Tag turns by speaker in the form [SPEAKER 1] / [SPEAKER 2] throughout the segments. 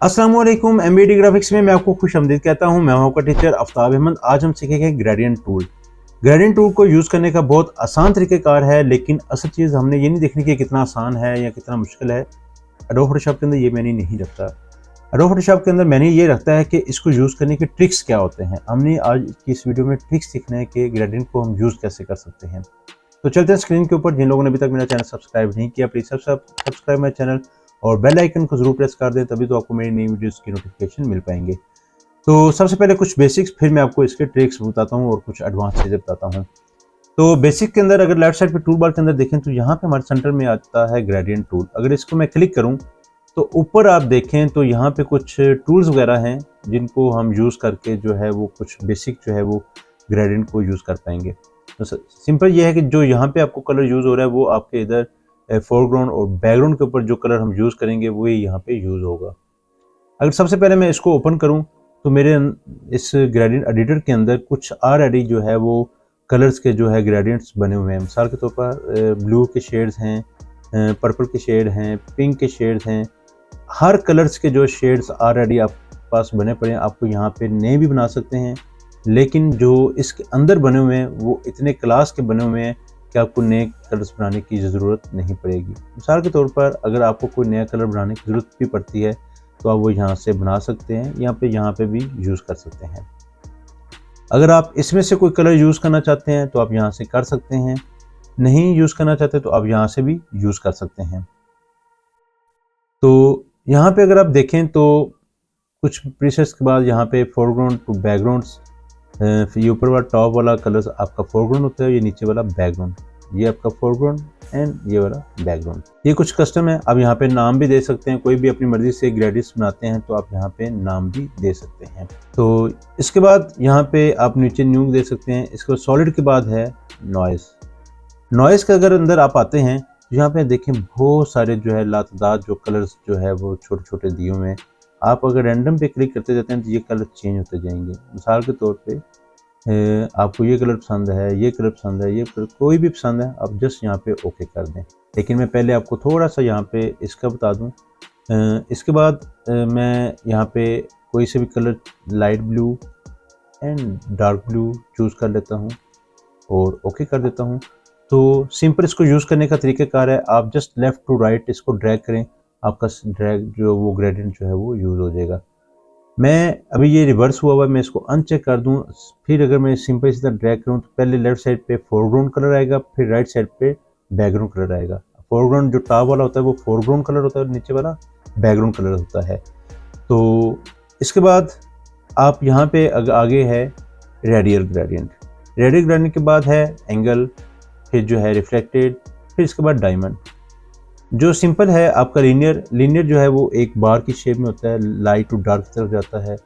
[SPEAKER 1] अस्सलाम वालेकुम। MBD graphics में मैं आपको खुशामदीद कहता हूं। मैं हूं आपका टीचर आफ्ताब अहमद। आज हम सीखेंगे ग्रेडियंट टूल। ग्रेडियंट टूल को यूज़ करने का बहुत आसान तरीक़ेकार है, लेकिन असल चीज़ हमने ये नहीं देखनी कि कितना आसान है या कितना मुश्किल है। एडोब फोटोशॉप के अंदर ये मैंने नहीं रखता। एडोब फोटोशॉप के अंदर मैंने ये रखता है कि इसको यूज़ करने के ट्रिक्स क्या होते हैं। हमने आज की इस वीडियो में ट्रिक्स सीखना है कि ग्रेडियंट को हम यूज़ कैसे कर सकते हैं। तो चलते हैं स्क्रीन के ऊपर। जिन लोगों ने अभी तक मेरा चैनल सब्सक्राइब नहीं किया, प्लीज़ सब्सक्राइब माई चैनल और बेल आइकन को जरूर प्रेस कर दें, तभी तो आपको मेरी नई वीडियोस की नोटिफिकेशन मिल पाएंगे। तो सबसे पहले कुछ बेसिक्स, फिर मैं आपको इसके ट्रिक्स बताता हूँ और कुछ एडवांस चीज़ें बताता हूँ। तो बेसिक के अंदर अगर लेफ्ट साइड पे टूल बार के अंदर देखें तो यहाँ पे हमारे सेंटर में आता है ग्रेडियंट टूल। अगर इसको मैं क्लिक करूँ तो ऊपर आप देखें तो यहाँ पे कुछ टूल्स वगैरह हैं जिनको हम यूज़ करके जो है वो कुछ बेसिक जो है वो ग्रेडियंट को यूज़ कर पाएंगे। तो सिंपल ये है कि जो यहाँ पे आपको कलर यूज़ हो रहा है वो आपके इधर फोरग्राउंड और बैकग्राउंड के ऊपर जो कलर हम यूज़ करेंगे वो यहाँ पे यूज़ होगा। अगर सबसे पहले मैं इसको ओपन करूँ तो मेरे इस ग्रेडियंट एडिटर के अंदर कुछ ऑलरेडी जो है वो कलर्स के जो है ग्रेडियंट्स बने हुए हैं। मिसाल के तौर पर ब्लू के शेड्स हैं, पर्पल के शेड हैं, पिंक के शेड्स हैं। हर कलर्स के जो शेड्स ऑलरेडी आप पास बने पड़े हैं। आपको यहाँ पे नए भी बना सकते हैं, लेकिन जो इसके अंदर बने हुए हैं वो इतने क्लास के बने हुए हैं कि आपको नए कलर्स बनाने की ज़रूरत नहीं पड़ेगी। मिसाल के तौर पर अगर आपको कोई नया कलर बनाने की ज़रूरत भी पड़ती है तो आप वो यहाँ से बना सकते हैं, यहाँ पे भी यूज़ कर सकते हैं। अगर आप इसमें से कोई कलर यूज़ करना चाहते हैं तो आप यहाँ से कर सकते हैं, नहीं यूज़ करना चाहते तो आप यहाँ से भी यूज़ कर सकते हैं। तो यहाँ पे अगर आप देखें तो कुछ प्रीसेट्स के बाद यहाँ पे फोरग्राउंड टू बैकग्राउंड्स, ये ऊपर वाला टॉप वाला कलर आपका फोरग्राउंड होता है, ये नीचे वाला बैकग्राउंड, ये आपका फोरग्राउंड एंड ये वाला बैकग्राउंड। ये कुछ कस्टम है। आप यहाँ पे नाम भी दे सकते हैं, कोई भी अपनी मर्जी से ग्रेडियंट्स बनाते हैं तो आप यहाँ पे नाम भी दे सकते हैं। तो इसके बाद यहाँ पे आप नीचे न्यू दे सकते हैं। इसके बाद सॉलिड के बाद है नॉइस। नॉइस के अगर अंदर आप आते हैं तो यहाँ पे देखें बहुत सारे जो है लातादाद जो कलर्स जो है वो छोटे छोटे दिए हुए हैं। आप अगर रैंडम पे क्लिक करते जाते हैं तो ये कलर चेंज होते जाएंगे। मिसाल के तौर पे आपको ये कलर पसंद है, ये कलर पसंद है, ये कलर कोई भी पसंद है, आप जस्ट यहाँ पे ओके कर दें। लेकिन मैं पहले आपको थोड़ा सा यहाँ पे इसका बता दूँ। इसके बाद मैं यहाँ पे कोई से भी colour light blue and dark blue choose कर लेता हूँ और ओके कर देता हूँ। तो सिंपल इसको यूज़ करने का तरीक़ाकार है, आप जस्ट लेफ़्ट टू राइट इसको ड्रैग करें, आपका ड्रैग जो वो ग्रेडियंट जो है वो यूज़ हो जाएगा। मैं अभी ये रिवर्स हुआ है, मैं इसको अनचेक कर दूं, फिर अगर मैं सिंपल इसी तरह ड्रैग करूं तो पहले लेफ्ट साइड पे फोरग्राउंड कलर आएगा, फिर राइट साइड पे बैकग्राउंड कलर आएगा। फोरग्राउंड जो टॉप वाला होता है वो फोरग्राउंड कलर होता है और नीचे वाला बैकग्राउंड कलर होता है। तो इसके बाद आप यहाँ पे आगे है रेडियल ग्रेडियंट। रेडियल ग्रेडियंट के बाद है एंगल, फिर जो है रिफ्लेक्टेड, फिर इसके बाद डायमंड। जो सिंपल है आपका लीनियर जो है वो एक बार की शेप में होता है, लाइट टू डार्क की तरफ जाता है।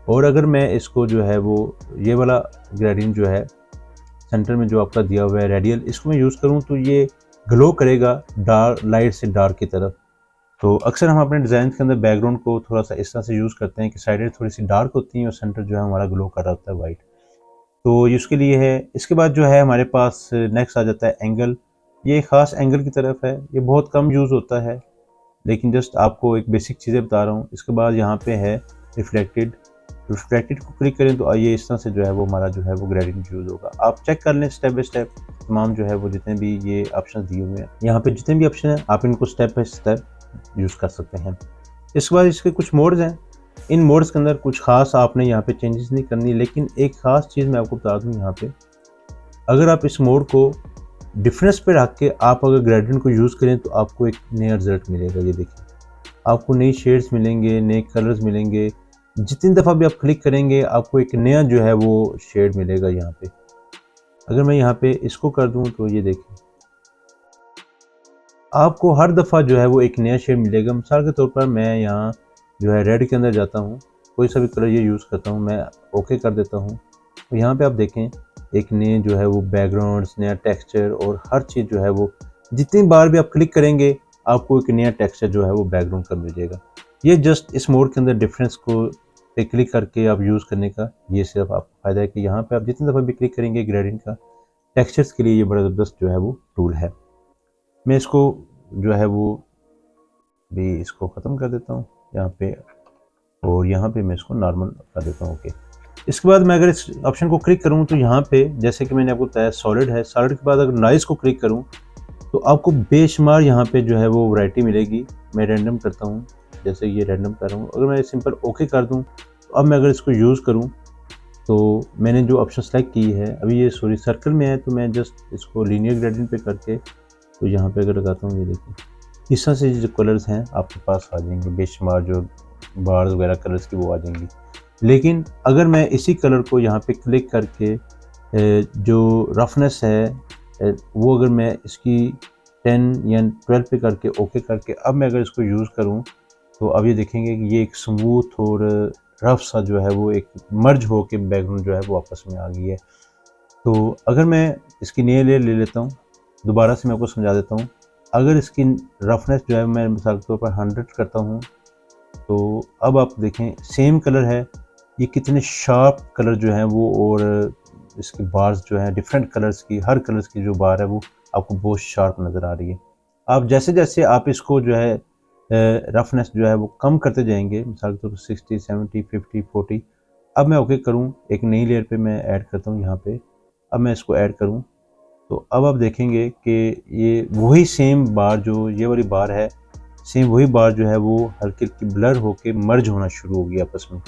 [SPEAKER 1] और अगर मैं इसको जो है वो ये वाला ग्रेडियंट जो है सेंटर में जो आपका दिया हुआ है रेडियल, इसको मैं यूज़ करूँ तो ये ग्लो करेगा डार्क लाइट से डार्क की तरफ। तो अक्सर हम अपने डिज़ाइन के अंदर बैकग्राउंड को थोड़ा सा इस तरह से यूज़ करते हैं कि साइडें थोड़ी सी डार्क होती हैं और सेंटर जो है हमारा ग्लो कर रहा होता है वाइट। तो इसके लिए है। इसके बाद जो है हमारे पास नेक्स्ट आ जाता है एंगल। ये ख़ास एंगल की तरफ है, ये बहुत कम यूज़ होता है, लेकिन जस्ट आपको एक बेसिक चीज़ें बता रहा हूँ। इसके बाद यहाँ पे है रिफ्लेक्टेड को क्लिक करें तो ये इस तरह से जो है वो हमारा जो है वो ग्रेडियंट यूज़ होगा। आप चेक कर लें स्टेप बाय स्टेप तमाम जो है वो जितने भी ये ऑप्शन दिए हुए हैं, यहाँ पे जितने भी ऑप्शन हैं आप इनको स्टेप बाय स्टेप यूज़ कर सकते हैं। इसके बाद इसके कुछ मोड्स हैं। इन मोड्स के अंदर कुछ ख़ास आपने यहाँ पे चेंजेस नहीं करनी, लेकिन एक ख़ास चीज़ मैं आपको बता दूँ। यहाँ पे अगर आप इस मोड को डिफरेंस पे रख के आप अगर ग्रेडियंट को यूज़ करें तो आपको एक नया रिजल्ट मिलेगा। ये देखिए, आपको नई शेड्स मिलेंगे, नए कलर्स मिलेंगे। जितनी दफ़ा भी आप क्लिक करेंगे आपको एक नया जो है वो शेड मिलेगा यहाँ पे। अगर मैं यहाँ पे इसको कर दूँ तो ये देखिए, आपको हर दफ़ा जो है वो एक नया शेड मिलेगा। मिसाल के तौर पर मैं यहाँ जो है रेड के अंदर जाता हूँ, कोई सा भी कलर ये यूज़ करता हूँ, मैं ओके कर देता हूँ। तो यहाँ पे आप देखें एक नए जो है वो बैकग्राउंड्स, नया टेक्सचर और हर चीज़ जो है वो जितनी बार भी आप क्लिक करेंगे आपको एक नया टेक्सचर जो है वो बैकग्राउंड का मिल जाएगा। ये जस्ट इस मोड के अंदर डिफरेंस को पे क्लिक करके आप यूज़ करने का ये सिर्फ आपको फ़ायदा है कि यहाँ पे आप जितनी दफ़ा भी क्लिक करेंगे ग्रेडियंट का टेक्सचर्स के लिए ये बड़ा ज़बरदस्त जो है वो टूल है। मैं इसको जो है वो भी इसको ख़त्म कर देता हूँ। यहाँ पे और यहाँ पे मैं इसको नॉर्मल कर देता हूँ। ओके, इसके बाद मैं अगर इस ऑप्शन को क्लिक करूँ तो यहाँ पे जैसे कि मैंने आपको बताया सॉलिड है, सॉलिड के बाद अगर नॉइज़ को क्लिक करूँ तो आपको बेशुमार यहाँ पे जो है वो वैरायटी मिलेगी। मैं रैंडम करता हूँ, जैसे ये रैंडम कर रहा हूँ। अगर मैं सिंपल ओके कर दूँ तो अब मैं अगर इसको यूज़ करूँ तो मैंने जो ऑप्शन सेलेक्ट की है, अभी ये सॉरी सर्कल में है, तो मैं जस्ट इसको लीनियर ग्रेडियंट पे करके तो यहाँ पे अगर लगाता हूँ, ये देखिए इस तरह से जो कलर्स हैं आपके पास आ जाएंगे, बेशुमार जो बार्स वगैरह कलर्स की वो आ जाएंगी। लेकिन अगर मैं इसी कलर को यहाँ पे क्लिक करके जो रफनेस है वो अगर मैं इसकी 10 या 12 पे करके ओके करके अब मैं अगर इसको यूज़ करूँ तो अब ये देखेंगे कि ये एक स्मूथ और रफ सा जो है वो एक मर्ज हो के बैकग्राउंड जो है वो आपस में आ गई है। तो अगर मैं इसकी नई लेयर ले लेता हूँ, दोबारा से मैं आपको समझा देता हूँ। अगर इसकी रफनेस जो है मैं मिसाल के तौर पर 100 करता हूँ तो अब आप देखें सेम कलर है, ये कितने शार्प कलर जो है वो, और इसकी बार्स जो है डिफरेंट कलर्स की, हर कलर्स की जो बार है वो आपको बहुत शार्प नज़र आ रही है। आप जैसे जैसे आप इसको जो है रफनेस जो है वो कम करते जाएंगे, मिसाल के तौर पर 60, 70, 50, 40। अब मैं ओके करूँ, एक नई लेयर पे मैं ऐड करता हूँ यहाँ पे। अब मैं इसको ऐड करूँ तो अब आप देखेंगे कि ये वही सेम बार जो ये वाली बार है, सेम वही बार जो है वो हल्की हल्की ब्लर होके मर्ज होना शुरू हो गया आपस में।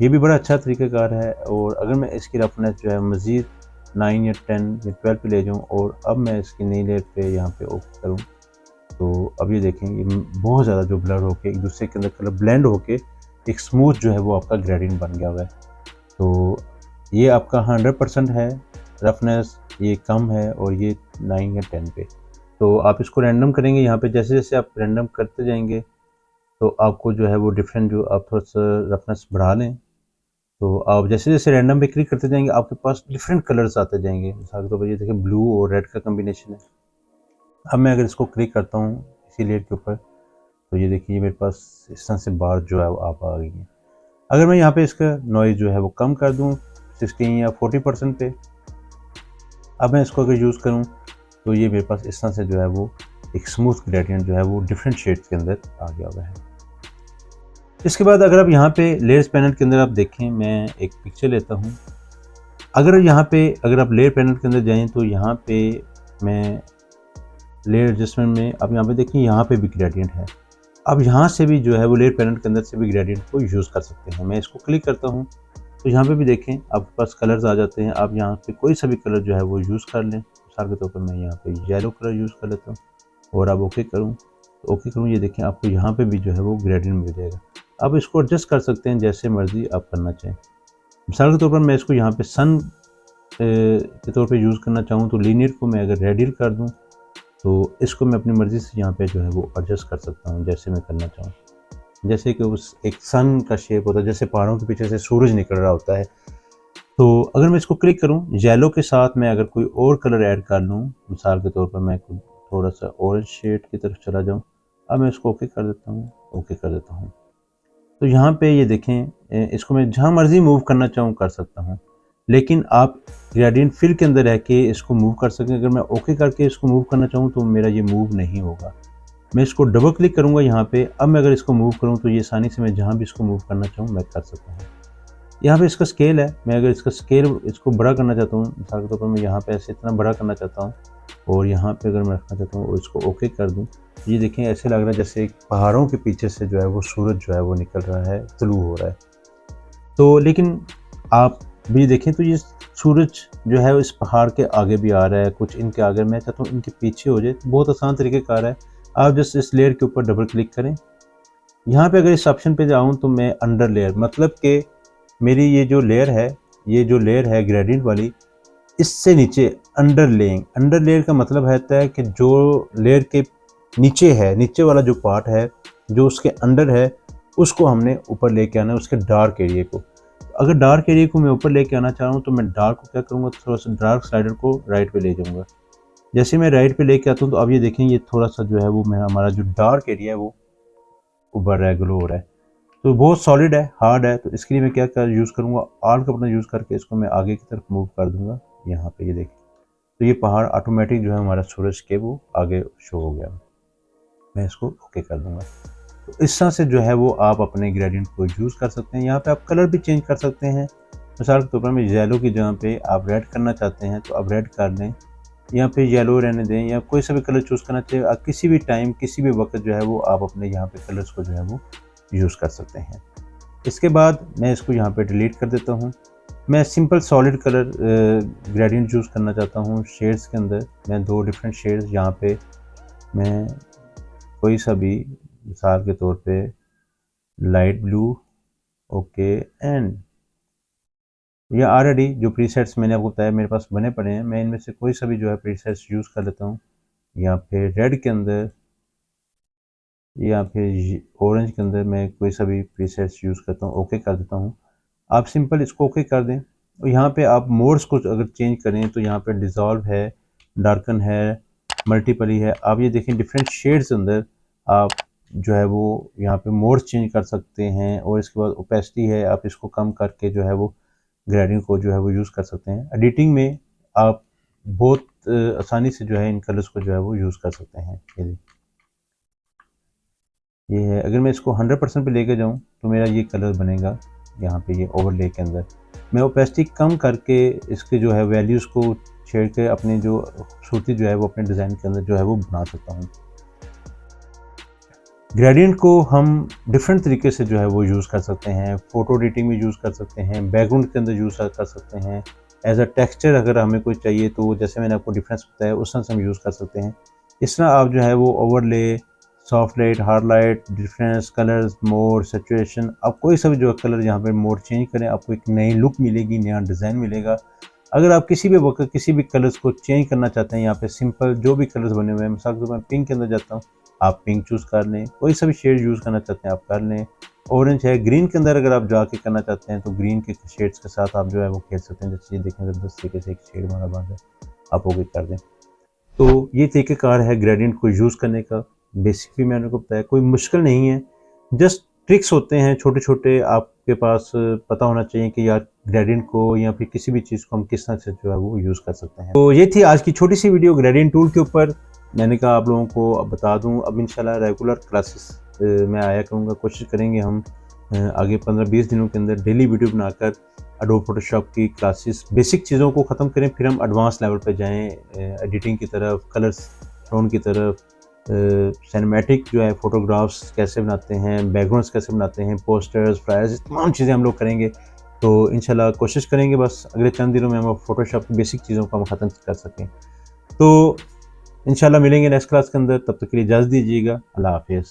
[SPEAKER 1] ये भी बड़ा अच्छा तरीक़ाकार है। और अगर मैं इसकी रफनेस जो है मज़ीद 9 या 10 या 12 पे ले जाऊँ और अब मैं इसकी नई लेयर पे यहाँ पे ओके करूँ तो अब ये देखें ये बहुत ज़्यादा जो ब्लर होके एक दूसरे के अंदर कलर ब्लेंड होके एक स्मूथ जो है वो आपका ग्रेडियंट बन गया हुआ है। तो ये आपका 100% है रफनेस, ये कम है और ये 9 या 10 पे। तो आप इसको रैंडम करेंगे यहाँ पे, जैसे जैसे आप रैंडम करते जाएंगे तो आपको जो है वो डिफरेंट जो आप थोड़ा सा रफनेस बढ़ा लें तो आप जैसे जैसे रैंडम पे क्लिक करते जाएंगे आपके पास डिफरेंट कलर्स आते जाएंगे। मिसाल के तौर पर ये देखिए ब्लू और रेड का कम्बिनेशन है। अब मैं अगर इसको क्लिक करता हूँ इसी लेयर के ऊपर तो ये देखिए मेरे पास इस तरह से बार जो है वो आप आ गई है। अगर मैं यहाँ पे इसका नॉइज़ जो है वो कम कर दूँ 16 या 40% पे, अब मैं इसको अगर यूज़ करूँ तो ये मेरे पास इस तरह से जो है वो एक स्मूथ ग्रेडियंट जो है वो डिफरेंट शेड्स के अंदर आ गया हुआ है। इसके बाद अगर आप यहाँ पे लेयर्स पैनल के अंदर आप देखें, मैं एक पिक्चर लेता हूँ। अगर यहाँ पे अगर आप लेयर पैनल के अंदर जाएँ तो यहाँ पे मैं लेयर एडजस्टमेंट में अब यहाँ पे देखिए यहाँ पे भी ग्रेडियंट है। अब यहाँ से भी जो है वो लेयर पैनल के अंदर से भी ग्रेडियंट को यूज़ कर सकते हैं। मैं इसको क्लिक करता हूँ तो यहाँ पे भी देखें आपके पास कलर्स आ जाते हैं। आप यहाँ पे कोई सा भी कलर जो है वो यूज़ कर लें। मिसाल के तौर पर मैं यहाँ पे येलो कलर यूज़ कर लेता हूँ और अब ओके करूँ तो ओके करूँ, ये देखें आपको यहाँ पे भी जो है वो ग्रेडियंट मिल जाएगा। आप इसको एडजस्ट कर सकते हैं जैसे मर्ज़ी आप करना चाहें। मिसाल के तौर पर मैं इसको यहाँ पे सन के तौर पे यूज़ करना चाहूँ तो लीनियर को मैं अगर रेडियल कर दूँ तो इसको मैं अपनी मर्ज़ी से यहाँ पे जो है वो एडजस्ट कर सकता हूँ जैसे मैं करना चाहूँ। जैसे कि उस एक सन का शेप होता है, जैसे पहाड़ों के पीछे से सूरज निकल रहा होता है। तो अगर मैं इसको क्लिक करूँ येलो के साथ मैं अगर कोई और कलर ऐड कर लूँ, मिसाल के तौर पर मैं थोड़ा सा ऑरेंज शेड की तरफ चला जाऊँ। अब मैं इसको ओके कर देता हूँ, ओके कर देता हूँ। तो यहाँ पे ये देखें इसको मैं जहाँ मर्ज़ी मूव करना चाहूँ कर सकता हूँ, लेकिन आप ग्रेडियंट फिल के अंदर रह के इसको मूव कर सकें। अगर मैं ओके करके इसको मूव करना चाहूँ तो मेरा ये मूव नहीं होगा। मैं इसको डबल क्लिक करूँगा यहाँ पे। अब मैं अगर इसको मूव करूँ तो ये आसानी से मैं जहाँ भी इसको मूव करना चाहूँ मैं कर सकता हूँ। यहाँ पे इसका स्केल है, मैं अगर इसका स्केल इसको बड़ा करना चाहता हूँ, मिसाल के तौर पर मैं यहाँ पे ऐसे इतना बड़ा करना चाहता हूँ और यहाँ पे अगर मैं रखना चाहता हूँ और इसको ओके कर दूँ, ये देखें ऐसे लग रहा है जैसे पहाड़ों के पीछे से जो है वो सूरज जो है वो निकल रहा है, तुलू हो रहा है। तो लेकिन आप भी देखें तो ये सूरज जो है इस पहाड़ के आगे भी आ रहा है, कुछ इनके आगे, मैं चाहता हूँ इनके पीछे हो जाए। तो बहुत आसान तरीक़ेकार है, आप जस्ट इस लेयर के ऊपर डबल क्लिक करें। यहाँ पे अगर इस ऑप्शन पे जाऊँ तो मैं अंडर लेयर, मतलब कि मेरी ये जो लेयर है ग्रेडियंट वाली, इससे नीचे अंडर लेयर का मतलब होता है कि जो लेयर के नीचे है, नीचे वाला जो पार्ट है जो उसके अंडर है उसको हमने ऊपर लेके आना है, उसके डार्क एरिया को। अगर डार्क एरिया को मैं ऊपर लेके आना चाह रहा हूँ तो मैं डार्क को क्या करूँगा, थोड़ा सा डार्क स्लाइडर को राइट पे ले जाऊँगा। जैसे मैं राइट पे लेके आता हूँ तो अब ये देखें ये थोड़ा सा जो है वो हमारा जो डार्क एरिया है वो उभर रहा है, ग्लो हो रहा है। तो बहुत सॉलिड है, हार्ड है, तो इसके लिए मैं क्या यूज़ करूँगा, आल्ट का बटन यूज़ करके इसको मैं आगे की तरफ मूव कर दूँगा। यहाँ पे ये देखिए तो ये पहाड़ ऑटोमेटिक जो है हमारा सूरज के वो आगे शो हो गया। मैं इसको ओके कर दूँगा। तो इस तरह से जो है वो आप अपने ग्रेडियंट को यूज़ कर सकते हैं। यहाँ पे आप कलर भी चेंज कर सकते हैं। मिसाल के तौर पर मैं येलो की जगह पे आप रेड करना चाहते हैं तो आप रेड कर लें, या फिर येलो रहने दें, या कोई सा भी कलर चूज़ करना चाहिए। आप किसी भी टाइम किसी भी वक्त जो है वो आप अपने यहाँ पे कलर्स को जो है वो यूज़ कर सकते हैं। इसके बाद मैं इसको यहाँ पे डिलीट कर देता हूँ। मैं simple solid colour gradient choose करना चाहता हूँ। शेड्स के अंदर मैं 2 डिफरेंट शेड्स यहाँ पे मैं कोई सा भी, मिसाल के तौर पे लाइट ब्लू, ओके, एंड ये ऑलरेडी जो प्रीसेट्स मैंने आपको बताया मेरे पास बने पड़े हैं, मैं इनमें से कोई सा भी जो है प्रीसेट्स यूज़ कर लेता हूँ। या फिर रेड के अंदर या फिर ऑरेंज के अंदर मैं कोई सा भी प्रीसेट्स यूज़ करता हूँ, ओके कर देता हूँ। आप सिंपल इसको ओके कर दें और यहाँ पे आप मोड्स को अगर चेंज करें तो यहाँ पे डिज़ोल्व है, डार्कन है, मल्टीपली है। आप ये देखें डिफरेंट शेड्स अंदर आप जो है वो यहाँ पे मोड्स चेंज कर सकते हैं। और इसके बाद ओपेसिटी है, आप इसको कम करके जो है वो ग्रेडिंग को जो है वो यूज़ कर सकते हैं। एडिटिंग में आप बहुत आसानी से जो है इन कलर्स को जो है वो यूज़ कर सकते हैं। ये है, अगर मैं इसको 100% पे लेके जाऊँ तो मेरा ये कलर बनेगा यहाँ पे, ये ओवरले के अंदर। मैं ओपेसिटी कम करके इसके जो है वैल्यूज़ को छेड़ के अपनी जो खूबसूरती जो है वो अपने डिज़ाइन के अंदर जो है वो बना सकता हूँ। ग्रेडियंट को हम डिफरेंट तरीके से जो है वो यूज़ कर सकते हैं। फ़ोटो एडिटिंग में यूज़ कर सकते हैं, बैकग्राउंड के अंदर यूज़ कर सकते हैं। एज अ टेक्सचर अगर हमें कोई चाहिए तो जैसे मैंने आपको डिफरेंस बताया उस तरह से हम यूज़ कर सकते हैं। इस तरह आप जो है वो overlay, soft light, hard light, difference, colours, mode, saturation, आप कोई सा भी जो कलर यहाँ पे मोड चेंज करें आपको एक नई लुक मिलेगी, नया डिज़ाइन मिलेगा। अगर आप किसी भी वक्त किसी भी कलर्स को चेंज करना चाहते हैं, यहाँ पे सिंपल जो भी कलर्स बने हुए हैं, मिसाल के तौर पर मैं पिंक के अंदर जाता हूँ, आप पिंक चूज़ कर लें। कोई सा भी शेड यूज़ करना चाहते हैं आप कर लें। ऑरेंज है, ग्रीन के अंदर अगर आप जाके करना चाहते हैं तो ग्रीन के शेड्स के साथ आप जो है वो खेल सकते हैं। जैसे ये देखें ज़बरदस्त तरीके से एक शेड हमारा बन रहा है, आप ओके कर दें। तो ये तरीक़ेकार है ग्रेडियंट को यूज़ करने का। बेसिक भी मैंने आपको बताया, कोई मुश्किल नहीं है, जस्ट ट्रिक्स होते हैं छोटे छोटे, आपके पास पता होना चाहिए कि यार ग्रेडियंट को या फिर किसी भी चीज़ को हम किस तरह से जो है वो यूज़ कर सकते हैं। तो ये थी आज की छोटी सी वीडियो ग्रेडियंट टूल के ऊपर। मैंने कहा आप लोगों को अब बता दूं। अब इंशाल्लाह रेगुलर क्लासेस मैं आया करूँगा, कोशिश करेंगे हम आगे 15-20 दिनों के अंदर डेली वीडियो बनाकर एडोब फोटोशॉप की क्लासेस बेसिक चीज़ों को ख़त्म करें, फिर हम एडवांस लेवल पर जाएँ, एडिटिंग की तरफ, कलर्स टोन की तरफ, सिनेमैटिक जो है फ़ोटोग्राफ्स कैसे बनाते हैं, बैकग्राउंड्स कैसे बनाते हैं, पोस्टर्स, फ्लायर्स, तमाम चीज़ें हम लोग करेंगे। तो इंशाल्लाह कोशिश करेंगे बस अगले चंद दिनों में हम फ़ोटोशॉप की बेसिक चीज़ों को हम ख़त्म कर सकें। तो इंशाल्लाह मिलेंगे नेक्स्ट क्लास के अंदर, तब तक के लिए इजाज़त दीजिएगा। अल्लाह हाफ़िज़।